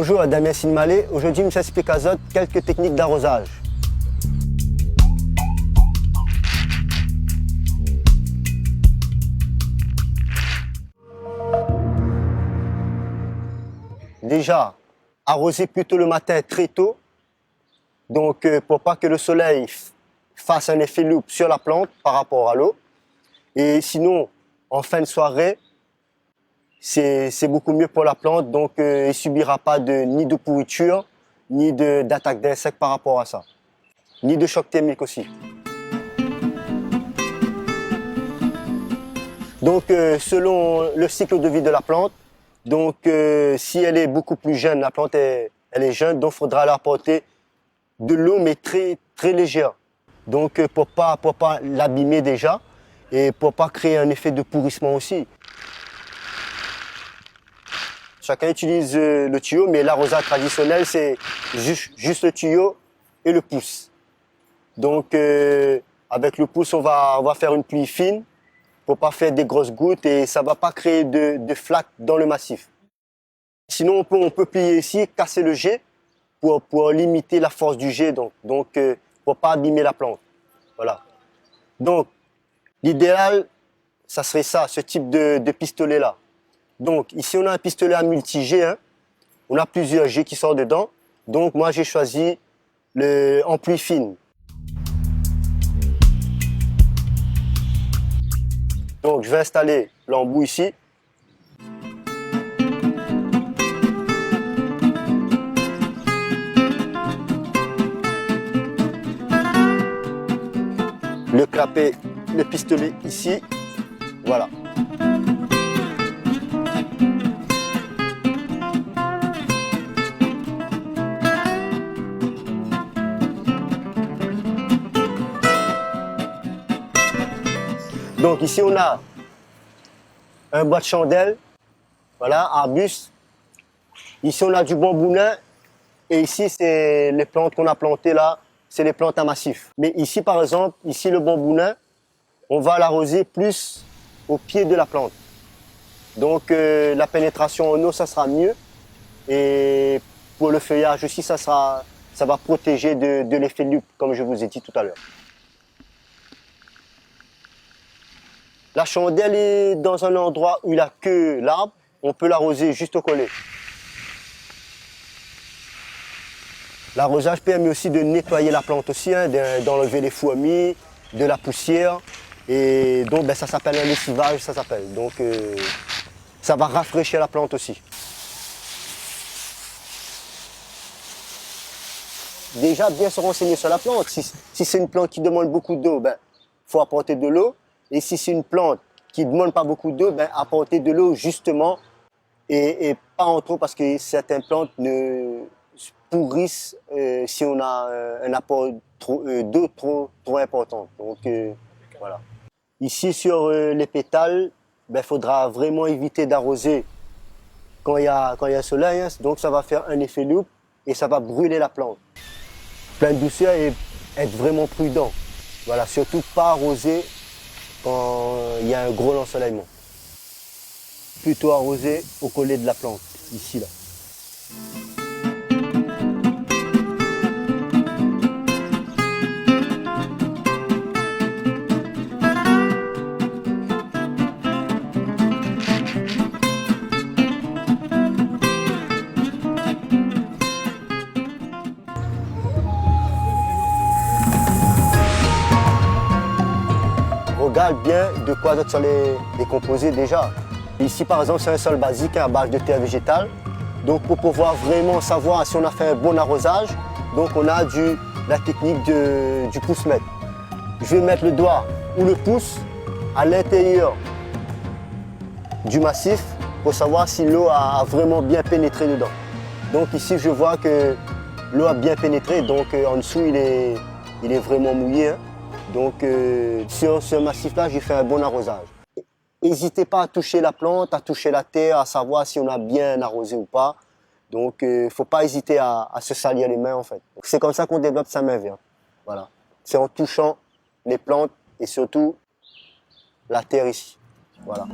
Bonjour, Damien Sinmalé. Aujourd'hui, je m'explique à Zot quelques techniques d'arrosage. Déjà, arroser plutôt le matin très tôt, donc pour pas que le soleil fasse un effet loupe sur la plante par rapport à l'eau. Et sinon, en fin de soirée, c'est beaucoup mieux pour la plante, donc il ne subira pas ni de pourriture, ni d'attaque d'insectes par rapport à ça, ni de choc thermique aussi. Donc selon le cycle de vie de la plante, donc si elle est beaucoup plus jeune, la plante elle est jeune, donc il faudra leur apporter de l'eau mais très légère. Donc pour pas l'abîmer déjà et pour pas créer un effet de pourrissement aussi. Chacun utilise le tuyau, mais l'arrosage traditionnel, c'est juste le tuyau et le pouce. Donc, avec le pouce, on va faire une pluie fine pour pas faire des grosses gouttes et ça va pas créer de flaques dans le massif. Sinon, on peut plier ici, casser le jet pour limiter la force du jet, donc pour pas abîmer la plante. Voilà. Donc, l'idéal, ça serait ça, ce type de pistolet-là. Donc ici on a un pistolet à multi-jet, hein. On a plusieurs jets qui sortent dedans. Donc moi j'ai choisi en pluie fine. Donc je vais installer l'embout ici. Le clapet, le pistolet ici, voilà. Donc ici on a un bois de chandelle, voilà, arbuste. Ici on a du bambou nain et ici c'est les plantes qu'on a plantées là, c'est les plantes à massif. Mais ici par exemple, ici le bambou nain, on va l'arroser plus au pied de la plante. Donc la pénétration en eau ça sera mieux et pour le feuillage aussi ça va protéger de l'effet loupe comme je vous ai dit tout à l'heure. La chandelle est dans un endroit où il n'y a que l'arbre, on peut l'arroser juste au collet. L'arrosage permet aussi de nettoyer la plante aussi, hein, d'enlever les fourmis, de la poussière. Et donc ça s'appelle un lessivage, ça s'appelle. Donc ça va rafraîchir la plante aussi. Déjà bien se renseigner sur la plante. Si c'est une plante qui demande beaucoup d'eau, faut apporter de l'eau. Et si c'est une plante qui ne demande pas beaucoup d'eau, apporter de l'eau justement et pas en trop parce que certaines plantes ne pourrissent si on a un apport d'eau trop important. Donc voilà. Ici sur les pétales, faudra vraiment éviter d'arroser quand il y a soleil, hein, donc ça va faire un effet loupe et ça va brûler la plante. Plein de douceur et être vraiment prudent. Voilà, surtout pas arroser quand il y a un gros ensoleillement. Plutôt arroser au collet de la plante, ici là. Regarde bien de quoi d'autres sont les composés déjà. Ici par exemple c'est un sol basique à base de terre végétale. Donc pour pouvoir vraiment savoir si on a fait un bon arrosage, donc on a la technique du pouce-mètre. Je vais mettre le doigt ou le pouce à l'intérieur du massif pour savoir si l'eau a vraiment bien pénétré dedans. Donc ici je vois que l'eau a bien pénétré, donc en dessous il est vraiment mouillé, hein. Donc sur ce massif-là, j'ai fait un bon arrosage. N'hésitez pas à toucher la plante, à toucher la terre, à savoir si on a bien arrosé ou pas. Donc il ne faut pas hésiter à se salir les mains en fait. C'est comme ça qu'on développe sa main verte. Voilà. C'est en touchant les plantes et surtout la terre ici. Voilà.